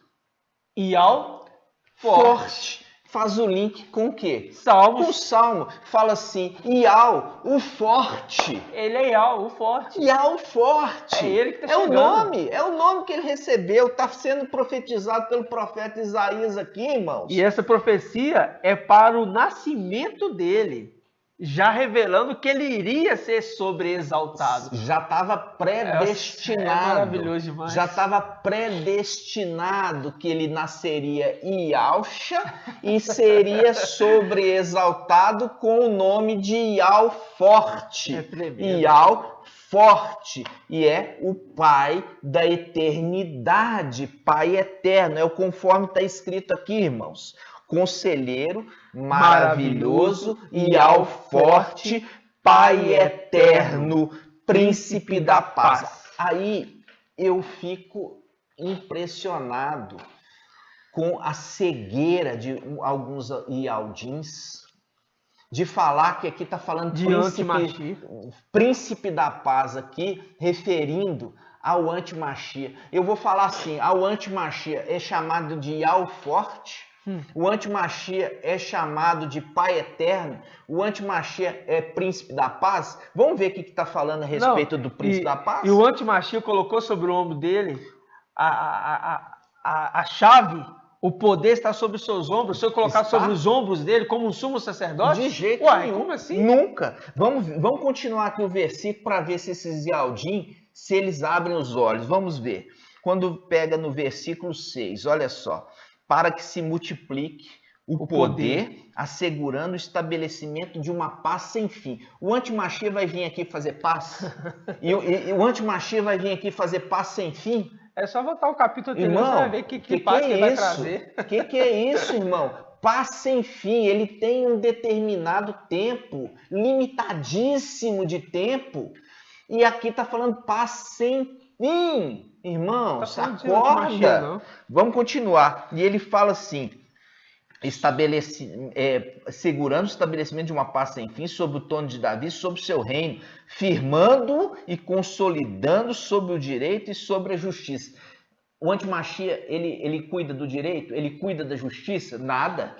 Iau forte.
Faz o link com o quê?
Salmos.
Com o Salmo. Fala assim, Iau, o forte.
Ele é Iau, o forte.
Iau, o forte.
É ele que está chegando.
É o nome que ele recebeu. Está sendo profetizado pelo profeta Isaías aqui, irmãos.
E essa profecia é para o nascimento dele. Já revelando que ele iria ser sobreexaltado.
Já estava predestinado.
É maravilhoso demais.
Já estava predestinado que ele nasceria em Yahshua e seria sobreexaltado com o nome de Iau forte. Iau forte. E é o Pai da eternidade. Pai eterno. É o conforme está escrito aqui, irmãos. Conselheiro maravilhoso, Iau forte, Pai eterno, Príncipe da paz. Aí eu fico impressionado com a cegueira de alguns Ialdins de falar que aqui está falando príncipe da paz aqui, referindo ao antimachia. Eu vou falar assim, ao antimachia é chamado de Yahweh forte, o antimachia é chamado de Pai eterno, o antimachia é príncipe da paz. Vamos ver o que está falando a respeito do príncipe da paz?
E o antimachia colocou sobre o ombro dele a chave. O poder está sobre os seus ombros. Se eu colocar sobre os ombros dele como um sumo sacerdote?
De jeito nenhum.
Como assim?
Nunca. Vamos continuar aqui o versículo para ver se esses Yaldim, se eles abrem os olhos. Vamos ver. Quando pega no versículo 6, olha só. Para que se multiplique o poder, assegurando o estabelecimento de uma paz sem fim. O antimachia vai vir aqui fazer paz? e o antimachia vai vir aqui fazer paz sem fim?
É só voltar o capítulo anterior, você vai ver que paz que ele vai trazer.
O que é isso, irmão? Paz sem fim. Ele tem um determinado tempo, limitadíssimo de tempo. E aqui está falando paz sem fim. Irmãos, acorda. Vamos continuar. E ele fala assim, segurando o estabelecimento de uma paz sem fim sobre o trono de Davi, sobre o seu reino, firmando e consolidando sobre o direito e sobre a justiça. O antimachia, ele cuida do direito? Ele cuida da justiça? Nada.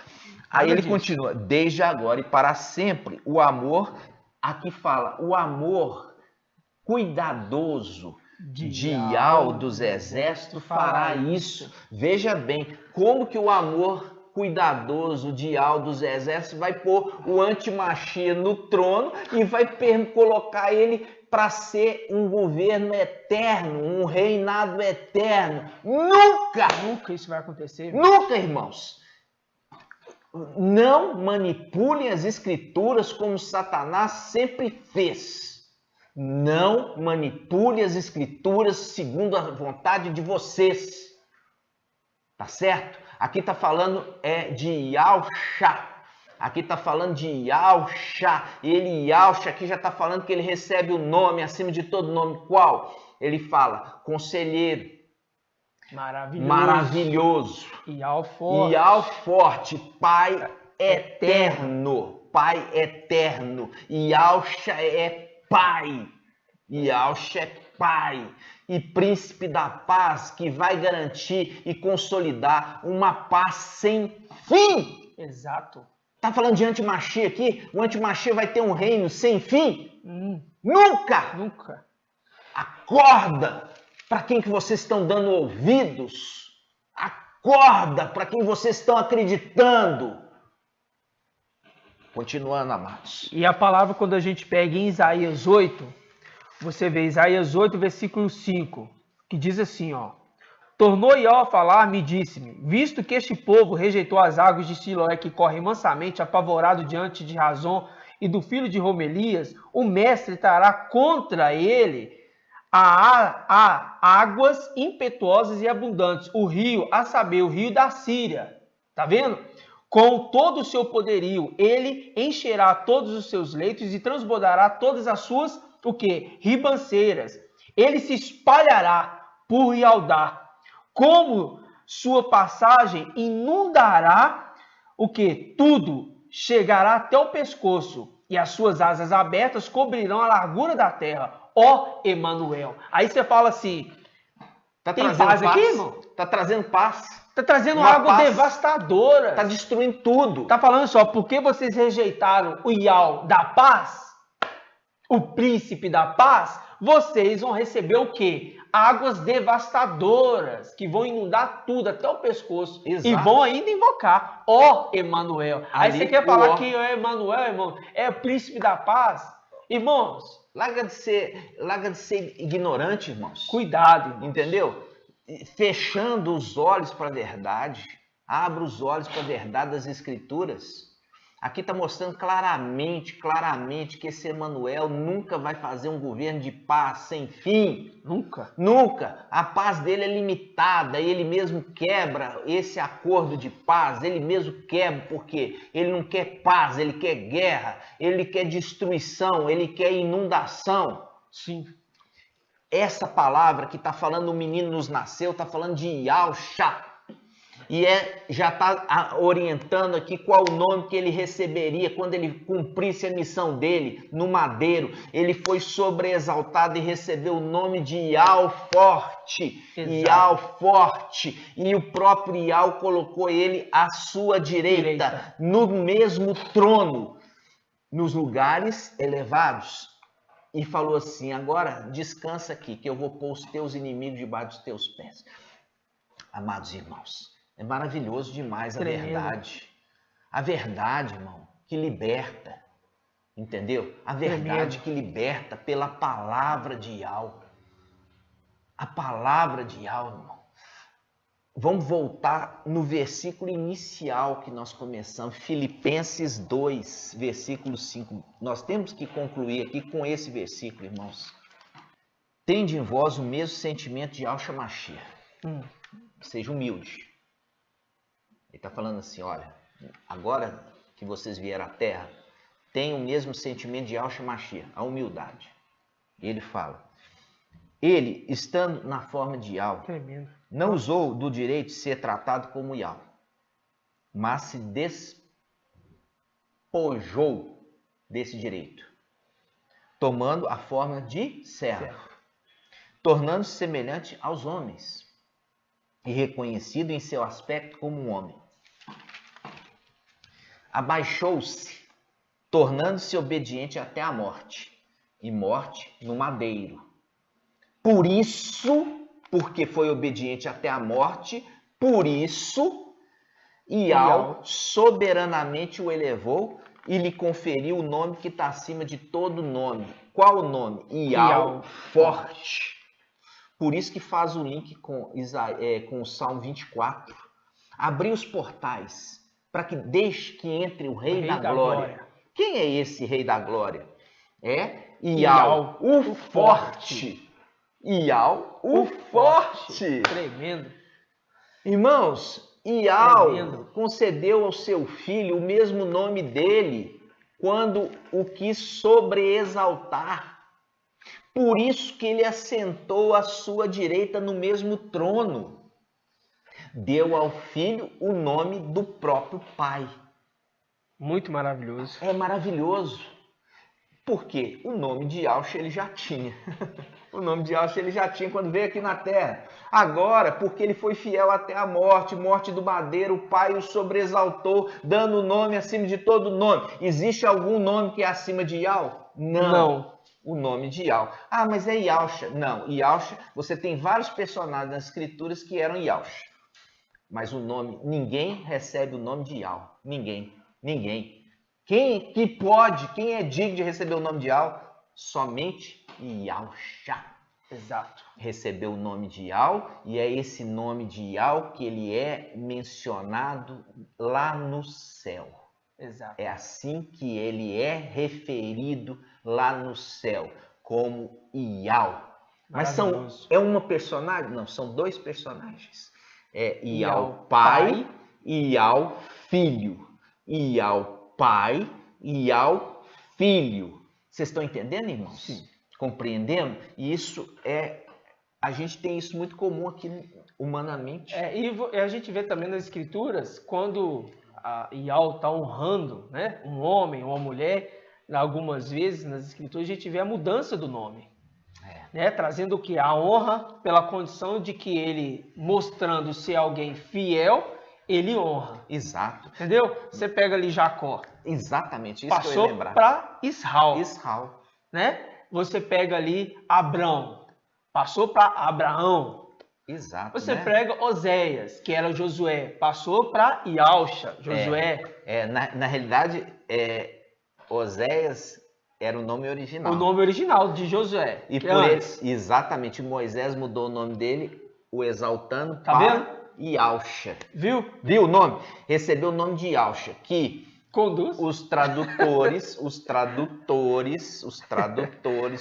Aí ele continua, desde agora e para sempre. O amor, aqui fala, o amor cuidadoso de Yahweh dos exércitos fará isso. Veja bem, como que o amor cuidadoso de Yahweh dos exércitos vai pôr o antimachia no trono e vai colocar ele para ser um governo eterno, um reinado eterno. Nunca!
Nunca isso vai acontecer.
Nunca, irmãos. Não manipulem as escrituras como Satanás sempre fez. Não manipule as escrituras segundo a vontade de vocês. Tá certo? Aqui está falando de Yahshua. Aqui está falando de Yahshua. Ele, Yahshua, aqui já está falando que ele recebe o nome acima de todo nome. Qual? Ele fala, conselheiro. Maravilhoso. Yahweh forte. Pai eterno. Pai eterno. Yahshua é Pai. Yahshua é Pai. E príncipe da paz, que vai garantir e consolidar uma paz sem fim.
Exato.
Tá falando de antimachia aqui? O antimachia vai ter um reino sem fim? Nunca!
Nunca.
Acorda! Para quem que vocês estão dando ouvidos? Acorda! Para quem vocês estão acreditando? Continuando, amados.
E a palavra, quando a gente pega em Isaías 8, você vê Isaías 8, versículo 5, que diz assim, ó. Tornou Yahweh a falar, me disse-me, visto que este povo rejeitou as águas de Siloé que correm mansamente, apavorado diante de Razon e do filho de Romelias, o mestre trará contra ele a águas impetuosas e abundantes, o rio, a saber, o rio da Síria. Tá vendo? Com todo o seu poderio, ele encherá todos os seus leitos e transbordará todas as suas, o quê? Ribanceiras. Ele se espalhará por Ialdá. Como sua passagem inundará o que? Tudo chegará até o pescoço e as suas asas abertas cobrirão a largura da terra. Ó Emanuel. Aí você fala assim,
tá trazendo paz aqui, irmão? Tá trazendo paz.
Tá trazendo água devastadora.
Tá destruindo tudo.
Tá falando só, porque vocês rejeitaram o Yahweh da paz, o príncipe da paz, vocês vão receber o quê? Águas devastadoras, que vão inundar tudo, até o pescoço. Exato. E vão ainda invocar, ó Emanuel. Aí você quer falar que o Emanuel, irmão, é o príncipe da paz? Irmãos,
larga de ser ignorante, irmãos.
Cuidado, irmãos.
Entendeu? Fechando os olhos para a verdade. Abra os olhos para a verdade das escrituras. Aqui está mostrando claramente que esse Emanuel nunca vai fazer um governo de paz sem fim.
Nunca.
Nunca. A paz dele é limitada e ele mesmo quebra esse acordo de paz. Ele mesmo quebra porque ele não quer paz, ele quer guerra, ele quer destruição, ele quer inundação.
Sim.
Essa palavra que está falando o menino nos nasceu, está falando de Yahshua. E já está orientando aqui qual o nome que ele receberia quando ele cumprisse a missão dele no madeiro. Ele foi sobreexaltado e recebeu o nome de Ial Forte. Ial Forte. E o próprio Ial colocou ele à sua direita, no mesmo trono, nos lugares elevados. E falou assim: agora descansa aqui, que eu vou pôr os teus inimigos debaixo dos teus pés. Amados irmãos, é maravilhoso demais a verdade. A verdade, irmão, que liberta. Entendeu? A verdade que liberta pela palavra de Ial. A palavra de Ial, irmão. Vamos voltar no versículo inicial que nós começamos, Filipenses 2, versículo 5. Nós temos que concluir aqui com esse versículo, irmãos. Tende em vós o mesmo sentimento de Yahshua Mashiach. Seja humilde. Ele está falando assim, olha, agora que vocês vieram à terra, tenham o mesmo sentimento de Yahshua Mashiach, a humildade. Ele fala, ele, estando na forma de Yahweh, não usou do direito de ser tratado como Yahweh, mas se despojou desse direito, tomando a forma de servo, tornando-se semelhante aos homens, e reconhecido em seu aspecto como um homem. Abaixou-se, tornando-se obediente até a morte, e morte no madeiro. Por isso, porque foi obediente até a morte, por isso, Ial soberanamente o elevou e lhe conferiu o nome que está acima de todo nome. Qual o nome? Ial Forte. Por isso que faz o link com o Salmo 24. Abrir os portais para que deixe que entre o Rei da Glória. Quem é esse Rei da Glória? É Ial, o Forte. Ial, o Forte.
Tremendo.
Irmãos, Ial concedeu ao seu filho o mesmo nome dele quando o quis sobreexaltar. Por isso que ele assentou à sua direita no mesmo trono. Deu ao filho o nome do próprio pai.
Muito maravilhoso.
É maravilhoso. Porque o nome de Yahshua ele já tinha. O nome de Yahshua ele já tinha quando veio aqui na terra. Agora, porque ele foi fiel até a morte, morte do madeiro, o pai o sobreexaltou, dando o nome acima de todo nome. Existe algum nome que é acima de Yahweh? Não. O nome de Yahweh. Ah, mas é Yahshua. Não, Yahshua, você tem vários personagens nas escrituras que eram Yahshua. Mas o nome, ninguém recebe o nome de Yahweh. Ninguém. Quem é digno de receber o nome de Yahweh? Somente Yahshua.
Exato.
Recebeu o nome de Yahweh e é esse nome de Yahweh que ele é mencionado lá no céu.
Exato.
É assim que ele é referido lá no céu, como Yahweh. Mas é uma personagem? Não, são dois personagens. É Yahweh Pai e Yahweh Filho. Yahweh Pai e Yahweh Filho. Vocês estão entendendo, irmãos?
Sim.
Compreendendo? E isso a gente tem isso muito comum aqui humanamente.
E a gente vê também nas escrituras, quando Yahweh está honrando, né, um homem ou uma mulher, algumas vezes nas escrituras a gente vê a mudança do nome. Né, trazendo o que? A honra pela condição de que ele, mostrando ser alguém fiel, ele honra.
Exato.
Entendeu? Você pega ali Jacó.
Exatamente, isso que eu ia lembrar.
Passou para Israel.
Israel.
Né? Você pega ali Abrão. Passou para Abraão.
Exato.
Você pega Oséias, que era Josué. Passou para Yahshua, Josué.
Na realidade, Oséias era o nome original.
O nome original de Josué.
E por ele, exatamente, Moisés mudou o nome dele, o exaltando para Yahshua. Viu o nome? Recebeu o nome de Yahshua, que
conduz.
Os tradutores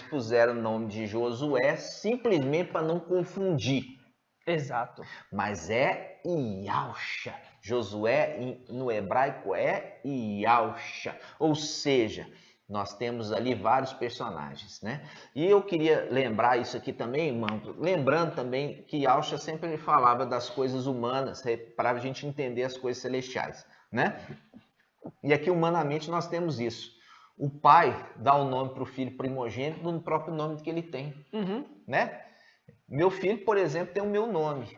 puseram o nome de Josué simplesmente para não confundir.
Exato.
Mas é Yahshua. Josué no hebraico é Yahshua. Ou seja, Nós temos ali vários personagens, né? E eu queria lembrar isso aqui também, irmão, lembrando também que Yahshua sempre falava das coisas humanas para a gente entender as coisas celestiais, né? E aqui humanamente nós temos isso. O pai dá o nome para o filho primogênito no próprio nome que ele tem, né? Meu filho, por exemplo, tem o meu nome.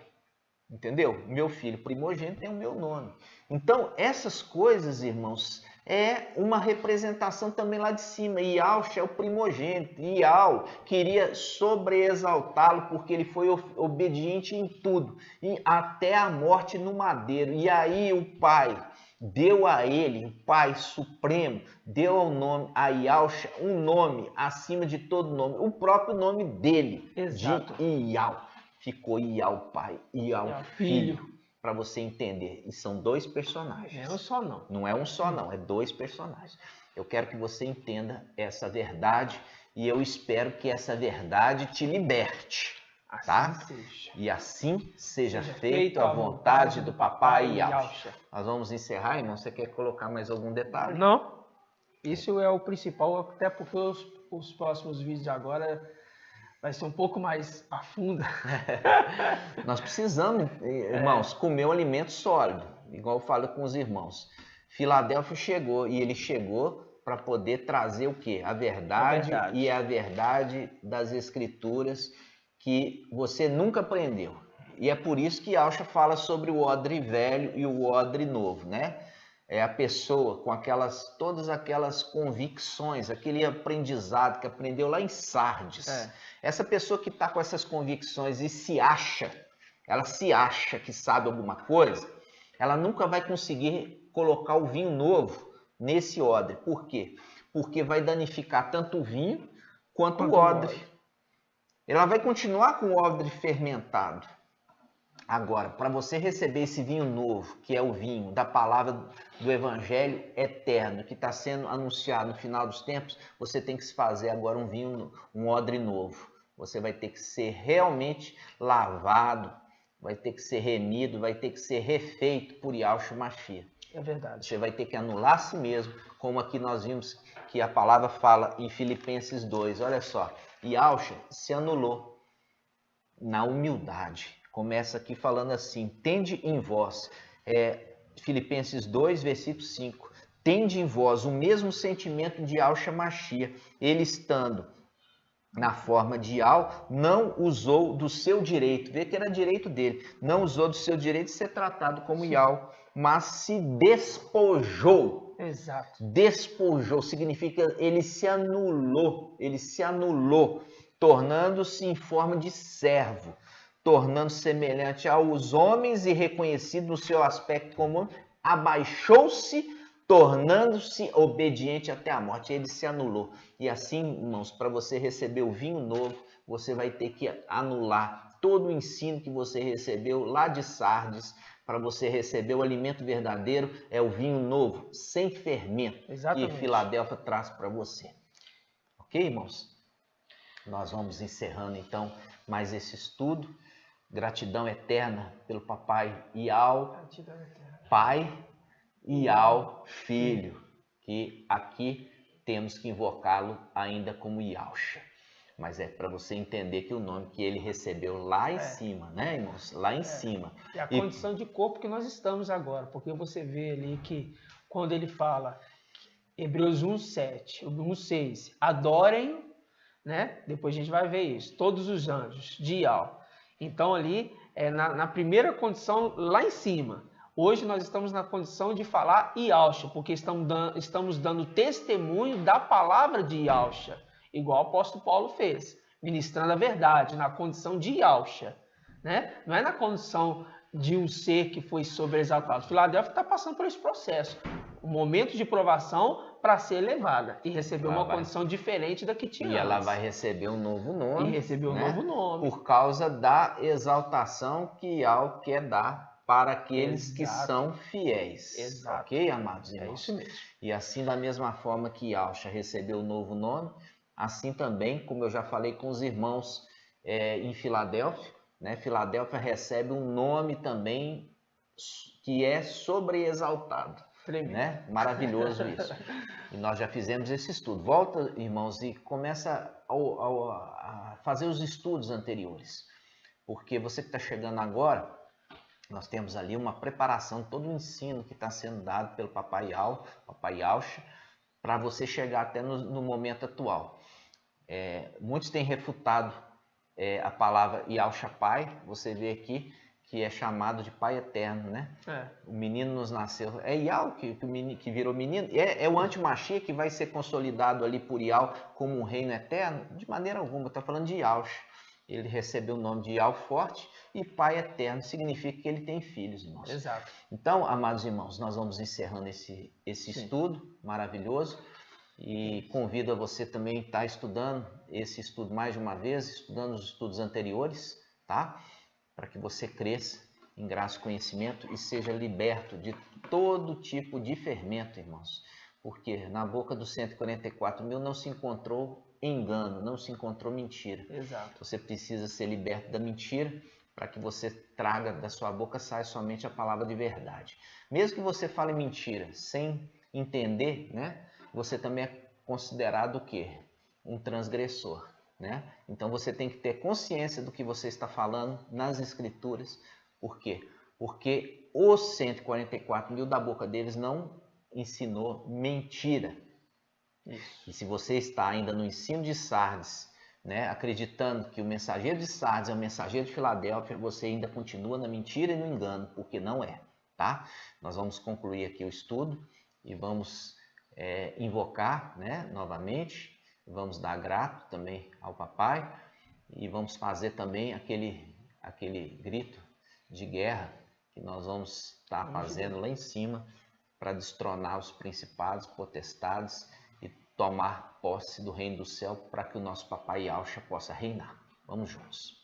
Entendeu? Meu filho primogênito tem o meu nome. Então, essas coisas, irmãos, é uma representação também lá de cima. Yahshua é o primogênito. Yahweh queria sobreexaltá-lo porque ele foi obediente em tudo, e até a morte no madeiro. E aí o Pai deu a ele, o Pai Supremo, deu ao nome, a Yahshua, um nome acima de todo nome, o próprio nome dele,
Exato.
de Yahweh. Ficou Iau Pai, Iau Filho, para você entender. E são dois personagens.
Não é um só não.
Não é um só não, é dois personagens. Eu quero que você entenda essa verdade e eu espero que essa verdade te liberte. Tá?
Assim seja.
E assim seja feito a vontade do Papai Yahshua. Nós vamos encerrar, irmão. Você quer colocar mais algum detalhe?
Não. Isso é o principal, até porque os próximos vídeos agora vai ser um pouco mais a fundo.
Nós precisamos, irmãos, comer um alimento sólido, igual eu falo com os irmãos. Filadélfia chegou e ele chegou para poder trazer o quê? A verdade, e é a verdade das Escrituras que você nunca aprendeu. E é por isso que Yahshua fala sobre o odre velho e o odre novo, né? É a pessoa com todas aquelas convicções, aquele aprendizado que aprendeu lá em Sardes. Essa pessoa que está com essas convicções e ela se acha que sabe alguma coisa, ela nunca vai conseguir colocar o vinho novo nesse odre. Por quê? Porque vai danificar tanto o vinho quanto o odre. Ela vai continuar com o odre fermentado. Agora, para você receber esse vinho novo, que é o vinho da palavra do Evangelho eterno, que está sendo anunciado no final dos tempos, você tem que se fazer agora um vinho, um odre novo. Você vai ter que ser realmente lavado, vai ter que ser remido, vai ter que ser refeito por Yahshua Mashiach.
É verdade.
Você vai ter que anular a si mesmo, como aqui nós vimos que a palavra fala em Filipenses 2. Olha só, Yahshua se anulou na humildade. Começa aqui falando assim, tende em vós, Filipenses 2, versículo 5, tende em vós o mesmo sentimento de Yahshua Mashiach, ele estando na forma de Yahweh, não usou do seu direito, vê que era direito dele, não usou do seu direito de ser tratado como Yahweh, mas se despojou.
Exato.
Despojou significa ele se anulou, tornando-se em forma de servo, tornando-se semelhante aos homens e reconhecido no seu aspecto comum, abaixou-se, tornando-se obediente até a morte. Ele se anulou. E assim, irmãos, para você receber o vinho novo, você vai ter que anular todo o ensino que você recebeu lá de Sardes. Para você receber o alimento verdadeiro, é o vinho novo, sem fermento, que Filadélfia traz para você. Ok, irmãos? Nós vamos encerrando, então, mais esse estudo. Gratidão eterna pelo Papai Yahweh, Pai e Yahweh Filho, que aqui temos que invocá-lo ainda como Yahshua. Mas é para você entender que o nome que ele recebeu lá em cima, né, irmãos? Lá em cima.
É a condição de corpo que nós estamos agora, porque você vê ali que quando ele fala, Hebreus 1:7, 1:6, adorem, né? Depois a gente vai ver isso, todos os anjos de Yahweh. Então ali, na primeira condição lá em cima. Hoje nós estamos na condição de falar Yahshua, porque estamos dando testemunho da palavra de Yahshua, igual o apóstolo Paulo fez, ministrando a verdade, na condição de Yahshua, né? Não é na condição de um ser que foi sobreexaltado. Filadélfia está passando por esse processo, um momento de provação para ser elevada e receber uma condição diferente da que tinha antes.
Ela vai receber um novo nome.
E receber um novo nome.
Por causa da exaltação que Yahweh quer dar para aqueles que são fiéis.
Exato.
Ok, amados irmãos?
É isso mesmo.
E assim, da mesma forma que Yahshua recebeu o novo nome, assim também, como eu já falei com os irmãos em Filadélfia, né? Filadélfia recebe um nome também que é sobreexaltado. né? Maravilhoso isso. E nós já fizemos esse estudo. Volta, irmãos, e começa a fazer os estudos anteriores. Porque você que está chegando agora, nós temos ali uma preparação, todo o ensino que está sendo dado pelo Papai Yaucha, para você chegar até no momento atual. Muitos têm refutado a palavra Yaucha Pai, você vê aqui que é chamado de Pai Eterno, né? O menino nos nasceu. É Yau que virou menino? É o anti-Mashiach que vai ser consolidado ali por Yau como um reino eterno? De maneira alguma, está falando de Yaucha. Ele recebeu o nome de Yau forte e Pai Eterno significa que ele tem filhos, irmãos.
Exato.
Então, amados irmãos, nós vamos encerrando esse estudo maravilhoso e convido a você também a estar estudando esse estudo mais de uma vez, estudando os estudos anteriores, tá? Para que você cresça em graça e conhecimento e seja liberto de todo tipo de fermento, irmãos. Porque na boca dos 144 mil não se encontrou engano, não se encontrou mentira.
Exato.
Você precisa ser liberto da mentira para que você traga da sua boca, saia somente a palavra de verdade. Mesmo que você fale mentira sem entender, né? Você também é considerado o quê? Um transgressor, né? Então você tem que ter consciência do que você está falando nas escrituras. Por quê? Porque os 144 mil da boca deles não ensinou mentira.
Isso.
E se você está ainda no ensino de Sardes, né, acreditando que o mensageiro de Sardes é o mensageiro de Filadélfia, você ainda continua na mentira e no engano, porque não é, tá? Nós vamos concluir aqui o estudo e vamos invocar, né, novamente, vamos dar grato também ao Papai e vamos fazer também aquele grito de guerra que nós vamos estar fazendo lá em cima para destronar os principados, potestades e tomar posse do reino do céu para que o nosso Papai Yaucha possa reinar. Vamos juntos.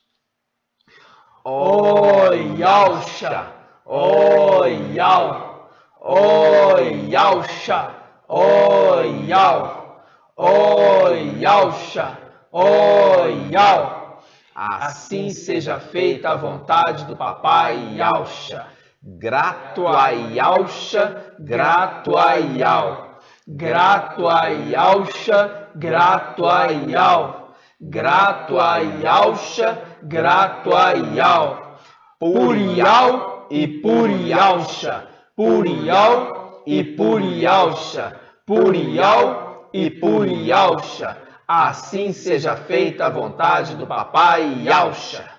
Ó Yaucha, ó Yau, ó Yaucha, ó Yau, ó Yaucha, ó Yau. Assim seja feita a vontade do Papai Yaucha.
Grato a Yaucha,
grato a Yau. Grato a Yaucha, grato a Yau. Grato a Yaucha, grato a Yau. Por Yau e por Yaucha. Por Yau e por Yaucha. Por Yau e por Yaucha. Assim seja feita a vontade do Papai Yaucha.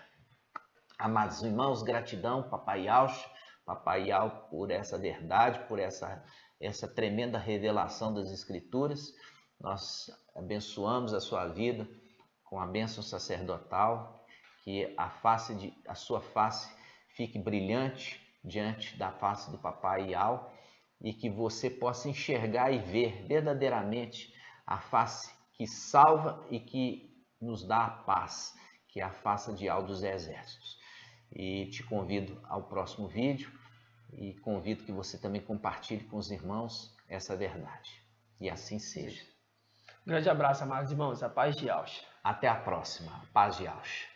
Amados irmãos, gratidão, Papai Yaucha, Papai Yau, por essa verdade, por essa tremenda revelação das Escrituras. Nós abençoamos a sua vida com a bênção sacerdotal, que a sua face fique brilhante diante da face do Papai Yau e que você possa enxergar e ver verdadeiramente a face que salva e que nos dá a paz, que é a face de Yau dos exércitos. E te convido ao próximo vídeo e convido que você também compartilhe com os irmãos essa verdade. E assim seja.
Grande abraço, amados irmãos. A paz de Yaucha.
Até a próxima. A paz de Yaucha.